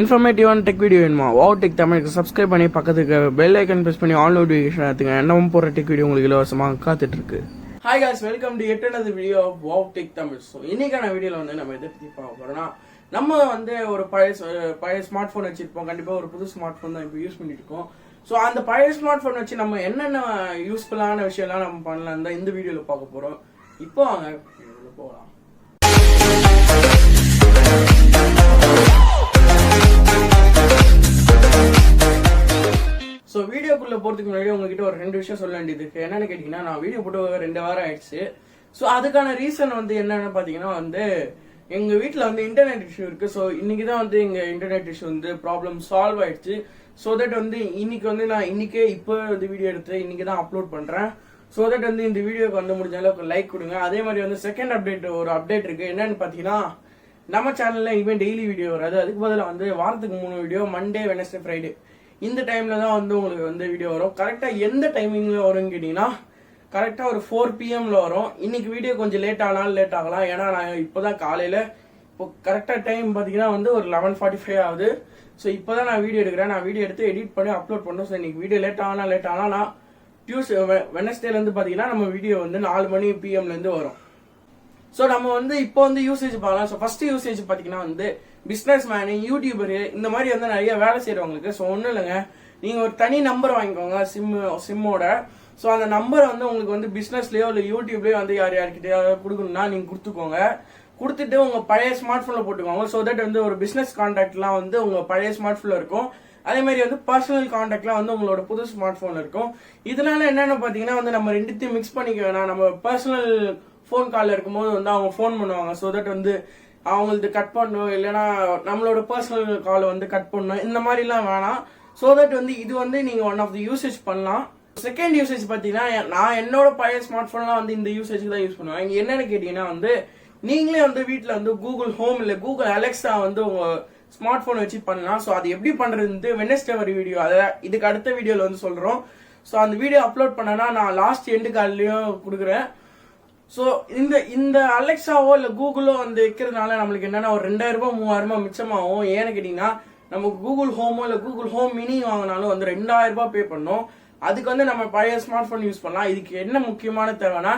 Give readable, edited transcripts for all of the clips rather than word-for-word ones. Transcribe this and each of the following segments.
இன்ஃபர்மேட்டிவான tech video வேணுமா? Wow tech தமிழுக்கு subscribe பண்ணி பக்கத்துக்கு பெல் ஐக்கன் ப்ரெஸ் பண்ணி ஆல் நோட்டிஃபிகேஷன் எடுத்துங்க. என்னவும் போகிற டெக் வீடியோ உங்களுக்கு இலவசமாக காத்துட்டு இருக்கு. ஹாய் காய்ஸ், வெல்கம் டு எட்டனது video of wow tech Tamil. So இன்னைக்கான வீடியோவில் வந்து நம்ம எதை பற்றி பார்க்க போகிறோம்னா, நம்ம வந்து ஒரு பழைய ஸ்மார்ட் ஃபோன் வச்சிருப்போம். கண்டிப்பாக ஒரு புது ஸ்மார்ட் ஃபோன் தான் இப்போ யூஸ் பண்ணிட்டு இருக்கோம். ஸோ அந்த பழைய ஸ்மார்ட் ஃபோன் வச்சு நம்ம என்னென்ன யூஸ்ஃபுல்லான விஷயம்லாம் நம்ம பண்ணலாம் தான் இந்த வீடியோவில் பார்க்க போகிறோம். இப்போ வாங்க போகலாம். ஸோ வீடியோக்குள்ளே போகிறதுக்கு முன்னாடி உங்ககிட்ட ஒரு 2 விஷயம் சொல்ல வேண்டியது இருக்கு. என்னென்னு கேட்டிங்கன்னா, நான் வீடியோ போட்டு 2 வாரம் ஆயிடுச்சு. ஸோ அதுக்கான ரீசன் வந்து என்னென்னு பார்த்தீங்கன்னா வந்து எங்கள் வீட்டில் வந்து இன்டர்நெட் இஷ்யூ இருக்குது. ஸோ இன்னைக்கு தான் வந்து எங்கள் இன்டர்நெட் இஷ்யூ வந்து ப்ராப்ளம் சால்வ் ஆயிடுச்சு. ஸோ தட் வந்து இன்னைக்கு வந்து நான் இப்போ வந்து வீடியோ எடுத்து இன்னைக்கு தான் அப்லோட் பண்ணுறேன். ஸோ தட் வந்து இந்த வீடியோக்கு வந்து முடிஞ்ச அளவுக்கு லைக் கொடுங்க. அதே மாதிரி வந்து செகண்ட் ஒரு அப்டேட் இருக்குது. என்னென்னு பார்த்தீங்கன்னா, நம்ம சேனலில் இனிமேல் டெய்லி வீடியோ வராது. அதுக்கு பதிலாக வந்து வாரத்துக்கு 3 வீடியோ, மண்டே, வெனஸ்டே, ஃப்ரைடே இந்த டைம்ல தான் வந்து உங்களுக்கு வந்து வீடியோ வரும். கரெக்டாக எந்த டைமிங்ல வரும்னு கேட்டீங்கன்னா, கரெக்டாக ஒரு 4 PM வரும். இன்னைக்கு வீடியோ கொஞ்சம் லேட் ஆனாலும் லேட் ஆகலாம். ஏன்னா நான் இப்போதான் காலையில் இப்போ கரெக்டாக டைம் பார்த்தீங்கன்னா வந்து ஒரு 11:45 ஆகுது. ஸோ இப்போதான் நான் வீடியோ எடுக்கிறேன். நான் வீடியோ எடுத்து எடிட் பண்ணி அப்லோட் பண்ணணும். ஸோ இன்னைக்கு வீடியோ லேட் ஆனால் நான் வெனஸ்டேலேருந்து பார்த்தீங்கன்னா நம்ம வீடியோ வந்து 4 PM வரும். ஸோ நம்ம வந்து இப்போ வந்து யூசேஜ் பார்க்கலாம். ஸோ ஃபர்ஸ்ட் யூசேஜ் பார்த்தீங்கன்னா வந்து பிஸ்னஸ் மேனு, யூடியூபரு, இந்த மாதிரி வந்து நிறைய வேலை செய்கிறவங்களுக்கு. ஸோ ஒன்றும் இல்லைங்க, நீங்கள் ஒரு தனி நம்பர் வாங்கிக்கோங்க சிம்மோட. ஸோ அந்த நம்பரை வந்து உங்களுக்கு வந்து பிஸ்னஸ்லேயோ இல்லை யூடியூப்லேயோ வந்து யார்கிட்டயாவது கொடுக்கணும்னா நீங்கள் கொடுத்துக்கோங்க. கொடுத்துட்டு உங்கள் பழைய ஸ்மார்ட் ஃபோனில் போட்டுக்கோங்க. ஸோ தட் வந்து ஒரு பிஸ்னஸ் கான்டாக்ட்லாம் வந்து உங்கள் பழைய ஸ்மார்ட் ஃபோனில் இருக்கும். அதே மாதிரி வந்து பர்சனல் கான்டாக்ட்லாம் வந்து உங்களோட புது ஸ்மார்ட் ஃபோனில் இருக்கும். இதனால என்னென்னு பார்த்தீங்கன்னா வந்து நம்ம ரெண்டுத்தையும் மிக்ஸ் பண்ணிக்க வேணாம். நம்ம பர்சனல் ஃபோன் காலில் இருக்கும்போது வந்து அவங்க ஃபோன் பண்ணுவாங்க. ஸோ தட் வந்து அவங்களுக்கு கட் பண்ணணும், இல்லைன்னா நம்மளோட பர்சனல் காலை வந்து கட் பண்ணணும், இந்த மாதிரிலாம் வேணாம். ஸோ தட் வந்து இது வந்து நீங்கள் ஒன் ஆஃப் தி யூசேஜ் பண்ணலாம். செகண்ட் யூசேஜ் பார்த்தீங்கன்னா, நான் என்னோட பழைய ஸ்மார்ட் ஃபோன்லாம் வந்து இந்த யூசேஜ் தான் யூஸ் பண்ணுவேன். இங்கே என்னென்னு கேட்டிங்கன்னா வந்து நீங்களே வந்து வீட்டில் வந்து கூகுள் ஹோம் இல்லை கூகுள் அலெக்ஸா வந்து உங்கள் ஸ்மார்ட் ஃபோன் வச்சு பண்ணலாம். ஸோ அது எப்படி பண்ணுறது வெனஸ்டே ஒரு வீடியோ, அதை இதுக்கு அடுத்த வீடியோவில் வந்து சொல்கிறோம். ஸோ அந்த வீடியோ அப்லோட் பண்ணனா நான் லாஸ்ட் எண்டு கால்லையும் கொடுக்குறேன். ஸோ இந்த அலெக்ஸாவோ இல்லை கூகுளோ வந்து வைக்கிறதுனால நம்மளுக்கு என்னன்னா ஒரு 2000 3000 மிச்சமாகும். ஏன்னு கேட்டீங்கன்னா, நமக்கு கூகுள் ஹோமோ இல்லை கூகுள் ஹோம் மினி வாங்கினாலும் வந்து 2000 பே பண்ணோம். அதுக்கு வந்து நம்ம பழைய ஸ்மார்ட் ஃபோன் யூஸ் பண்ணலாம். இதுக்கு என்ன முக்கியமான தேவைன்னா,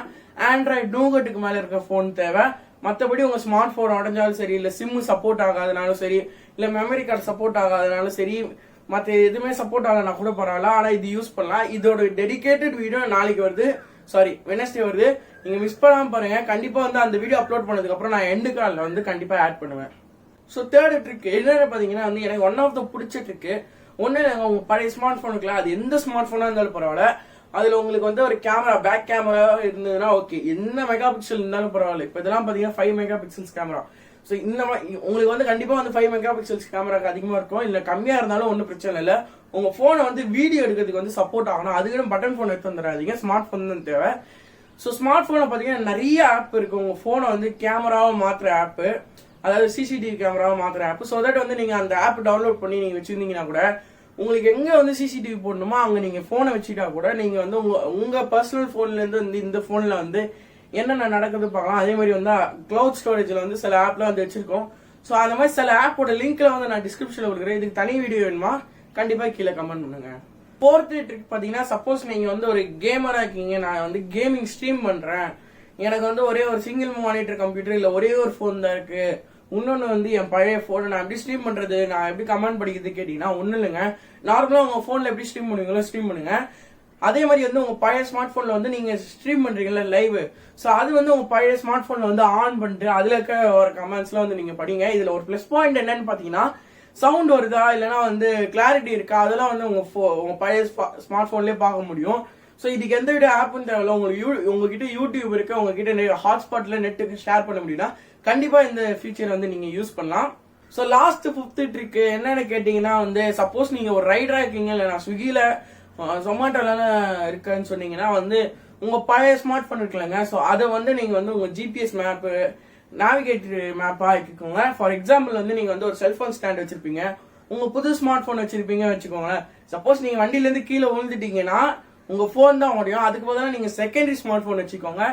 ஆண்ட்ராய்டு நூகட்டுக்கு மேலே இருக்க ஃபோன் தேவை. மற்றபடி உங்கள் ஸ்மார்ட் ஃபோன் உடஞ்சாலும் சரி, இல்லை சிம்மு சப்போர்ட் ஆகாதனாலும் சரி, இல்லை மெமரி கார்டு சப்போர்ட் ஆகாதனாலும் சரி, மற்ற எதுவுமே சப்போர்ட் ஆகலைன்னா கூட பரவாயில்ல, ஆனால் இது யூஸ் பண்ணலாம். இதோட டெடிகேட்டட் வீடியோ நாளைக்கு வருது, வெனஸ்டே வருது. நீங்க மிஸ் பண்ணாம பாருங்க. கண்டிப்பா வந்து அந்த வீடியோ அப்லோட் பண்ணதுக்கு அப்புறம் நான் எண்டு கால்ல வந்து கண்டிப்பா ஆட் பண்ணுவேன். ஸோ தேர்ட் ட்ரிக் என்னன்னு பாத்தீங்கன்னா வந்து எனக்கு ஒன் ஆஃப் த பிடிச்ச ட்ரிக் ஒன்னு, உங்க பழைய ஸ்மார்ட் போனுக்குலாம் அது எந்த ஸ்மார்ட் போனா இருந்தாலும் பரவாயில்ல, அதுல உங்களுக்கு வந்து ஒரு கேமரா, பேக் கேமரா இருந்ததுன்னா ஓகே, என்ன மெகா பிக்சல் இருந்தாலும் பரவாயில்ல. இப்போ இதெல்லாம் பாத்தீங்கன்னா 5 MP கேமரா. ஸோ இந்த மாதிரி உங்களுக்கு வந்து கண்டிப்பா வந்து 5 MP கேமராக்கு அதிகமா இருக்கும். இல்ல கம்மியா இருந்தாலும் ஒன்றும் பிரச்சனை இல்லை. உங்க போனை வந்து வீடியோ எடுக்கிறதுக்கு வந்து சப்போர்ட் ஆகணும். அதுக்கு பட்டன் போன் எடுத்து வந்துடாதீங்க, ஸ்மார்ட் போன் தான் தேவை. ஸோ ஸ்மார்ட் போனை பார்த்தீங்கன்னா நிறைய ஆப் இருக்கு. உங்க போனை வந்து கேமராவை மாற்றுற ஆப்பு, அதாவது CCTV கேமராவை மாற்றுற ஆப். ஸோ தட் வந்து நீங்க அந்த ஆப் டவுன்லோட் பண்ணி நீங்க வச்சிருந்தீங்கன்னா கூட உங்களுக்கு எங்க வந்து CCTV போடணுமோ அங்க நீங்க போனை வச்சுட்டா கூட நீங்க வந்து உங்க பர்சனல் போன்ல இருந்து வந்து இந்த போன்ல வந்து என்னென்ன நடக்குது பார்க்கலாம். அதே மாதிரி வந்து கிளவுட் ஸ்டோரேஜ்ல வந்து சில ஆப்லாம் வந்து வச்சிருக்கோம். ஸோ அந்த மாதிரி சில ஆப்போட லிங்க்ல வந்து நான் டிஸ்கிரிப்ஷன்ல கொடுக்குறேன். இதுக்கு தனி வீடியோ வேணுமா கண்டிப்பா கீழே கமெண்ட் பண்ணுங்க. ஃபோர்த் ட்ரிக் பார்த்தீங்கன்னா, சப்போஸ் நீங்க வந்து ஒரு கேமரா இருக்கீங்க, நான் வந்து கேமிங் ஸ்ட்ரீம் பண்றேன், எனக்கு வந்து ஒரே ஒரு சிங்கிள் மானிட்டர் கம்ப்யூட்டர் இல்லை ஒரே ஒரு ஃபோன் தான் இருக்கு, இன்னொன்று வந்து என் பழைய ஃபோனை நான் எப்படி ஸ்ட்ரீம் பண்றது, நான் எப்படி கமெண்ட் படிக்கிறது கேட்டீங்கன்னா ஒன்றும் இல்லைங்க. நார்மலாக உங்க ஃபோனில் எப்படி ஸ்ட்ரீம் பண்ணுவீங்களோ ஸ்ட்ரீம் பண்ணுங்க. அதே மாதிரி வந்து உங்க பழைய ஸ்மார்ட் போன்ல வந்து நீங்க ஸ்ட்ரீம் பண்றீங்கல்ல லைவ், ஸோ அது வந்து உங்க பழைய ஸ்மார்ட் போன்ல வந்து ஆன் பண்ணிட்டு அதுல இருக்க ஒரு கமெண்ட்ஸ்லாம் வந்து நீங்க படிங்க. இதுல ஒரு ப்ளஸ் பாயிண்ட் என்னன்னு பாத்தீங்கன்னா, சவுண்ட் வருதா இல்லைன்னா வந்து கிளாரிட்டி இருக்கா, அதெல்லாம் வந்து உங்க பழைய ஸ்மார்ட் போன்லயே பார்க்க முடியும். ஸோ இதுக்கு எந்த விட ஆப்னு தேவையில்ல. உங்ககிட்ட யூடியூப் இருக்கு, உங்ககிட்ட ஹாட்ஸ்பாட்ல நெட்டுக்கு ஷேர் பண்ண முடியும்னா கண்டிப்பா இந்த ஃபீச்சர் வந்து நீங்க யூஸ் பண்ணலாம். ஸோ லாஸ்ட் 5th ட்ரிக் என்னன்னு கேட்டீங்கன்னா வந்து, சப்போஸ் நீங்க ஒரு ரைடரா இருக்கீங்க, இல்லை நான் ஸ்விக்கில ஜொமேட்டோல இருக்குன்னு சொன்னீங்கன்னா வந்து உங்க பழைய ஸ்மார்ட் போன் இருக்குல்லங்க, ஸோ அதை வந்து நீங்க வந்து உங்க GPS மேப்பு, நேவிகேட்டர் மேப்பா ஆக்கிக்கோங்க. ஃபார் எக்ஸாம்பிள் வந்து நீங்க வந்து ஒரு செல்போன் ஸ்டாண்ட் வச்சிருப்பீங்க, உங்க புது ஸ்மார்ட் போன் வச்சிருப்பீங்க வச்சுக்கோங்களேன். சப்போஸ் நீங்க வண்டியில இருந்து கீழே விழுந்துட்டீங்கன்னா உங்க போன் தான் முடியும். அதுக்கு பதிலாக நீங்க செகண்டரி ஸ்மார்ட் போன் வச்சுக்கோங்க.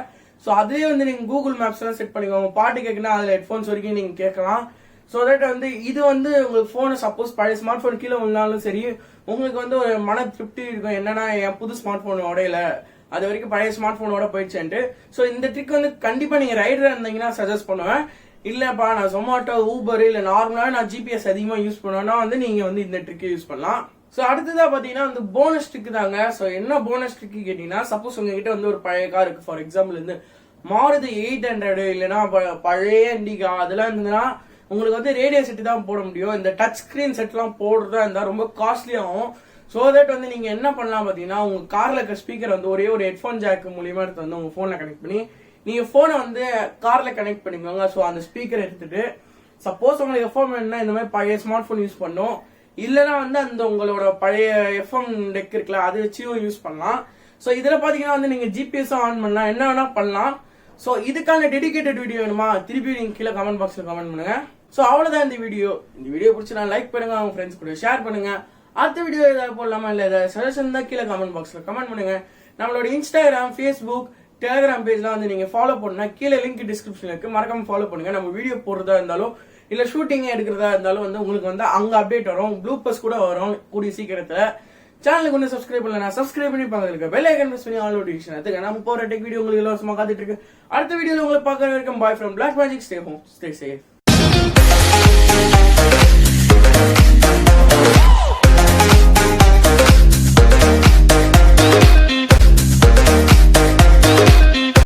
ஸோ அதுலேயே வந்து நீங்க கூகுள் மேப்ஸ் எல்லாம் செட் பண்ணிக்கோங்க. பாட்டு கேட்கணும், அதுல ஹெட்ஃபோன்ஸ் வரைக்கும் நீங்க கேட்கலாம். ஸோ தட் வந்து இது வந்து உங்களுக்கு ஃபோனை சப்போஸ் பழைய ஸ்மார்ட் போன் கீழே விழுந்தாலும் சரி, உங்களுக்கு வந்து ஒரு மன திருப்தி இருக்கும், என்னன்னா என் புது ஸ்மார்ட் போன் உடையல, அது வரைக்கும் பழைய ஸ்மார்ட் போனோட போயிடுச்சுன்ட்டு. ஸோ இந்த ட்ரிக் வந்து கண்டிப்பா நீங்க ரைடரா இருந்தீங்கன்னா சஜஸ்ட் பண்ணுவேன். இல்லப்பா நான் ஜொமேட்டோ, ஊபர் இல்ல நார்மலாவே நான் ஜிபிஎஸ் அதிகமா யூஸ் பண்ணுவேன்னா வந்து நீங்க வந்து இந்த ட்ரிக்கை யூஸ் பண்ணலாம். ஸோ அடுத்ததா பாத்தீங்கன்னா வந்து போனஸ் ட்ரிக் தாங்க. ஸோ என்ன போனஸ் ட்ரிக் கேட்டீங்கன்னா, சப்போஸ் உங்ககிட்ட வந்து ஒரு பழைய கார் இருக்கு, ஃபார் எக்ஸாம்பிள் வந்து மாருதி 800 இல்லைன்னா பழைய இண்டிகா அதெல்லாம் இருந்ததுன்னா உங்களுக்கு வந்து ரேடியோ செட் தான் போட முடியும். இந்த டச் ஸ்கிரீன் செட்லாம் போடுறதா இருந்தா ரொம்ப காஸ்ட்லி ஆகும். ஸோ தட் வந்து நீங்க என்ன பண்ணலாம் பாத்தீங்கன்னா, உங்க கார்ல இருக்க ஸ்பீக்கர் வந்து ஒரே ஒரு ஹெட்ஃபோன் ஜாக் மூலியமா எடுத்து வந்து உங்க போன்ல கனெக்ட் பண்ணி நீங்க போனை வந்து கார்ல கனெக்ட் பண்ணிக்கோங்க. ஸோ அந்த ஸ்பீக்கர் எடுத்துட்டு சப்போஸ் உங்களுக்கு எஃப்எம் வேணும்னா இந்த மாதிரி பழைய ஸ்மார்ட் போன் யூஸ் பண்ணும், இல்லைன்னா வந்து அந்த உங்களோட பழைய எஃப்எம் டெக் இருக்குல்ல அதை வச்சும் யூஸ் பண்ணலாம். ஸோ இதுல பாத்தீங்கன்னா வந்து நீங்க ஜிபிஎஸ் ஆன் பண்ணலாம், என்ன வேணா பண்ணலாம். ஸோ இதுக்கான டெடிகேட்டட் வீடியோ வேணுமா, திருப்பி நீங்க கீழே கமெண்ட் பாக்ஸ்ல கமெண்ட் பண்ணுங்க. ஸோ அவ்வளவுதான் இந்த வீடியோ. இந்த வீடியோ பிடிச்சா லைக் பண்ணுங்க, உங்க ஃப்ரெண்ட்ஸ் கூட ஷேர் பண்ணுங்க. அடுத்த வீடியோ ஏதாவது போடலாமா இல்ல ஏதாவது சஜஷன் தான் கீழே கமெண்ட் பாக்ஸ்ல கமெண்ட் பண்ணுங்க. நம்மளோட இன்ஸ்டாகிராம், ஃபேஸ்புக், டெலிகிராம் பேஜ்லாம் வந்து நீங்க ஃபாலோ பண்ணா கீழே லிங்க் டிஸ்கிரிப்ஷன்ல இருக்கு, மறக்காம ஃபாலோ பண்ணுங்க. நம்ம வீடியோ போடுறதா இருந்தாலும் இல்ல ஷூட்டிங் எடுக்கிறதா இருந்தாலும் வந்து உங்களுக்கு வந்து அங்க அப்டேட் வரும், ப்ளூபர்ஸ் கூட வரும் கூடிய சீக்கிரத்துல. சேனலுக்கு வந்து சப்ஸ்கிரைப் பண்ணல, சப்ஸ்கிரைப் பண்ணி பாக்க பெல் ஐகான் பிரஸ் பண்ணி ஆல் நோட்டிஃபிகேஷன் அதுக்கு நம்ம போற டெக் வீடியோ உங்களுக்கு இலவசமா காத்துட்டு இருக்கு. அடுத்த வீடியோல உங்களை பார்க்கற வரைக்கும் bye from black magic. Stay home, stay safe.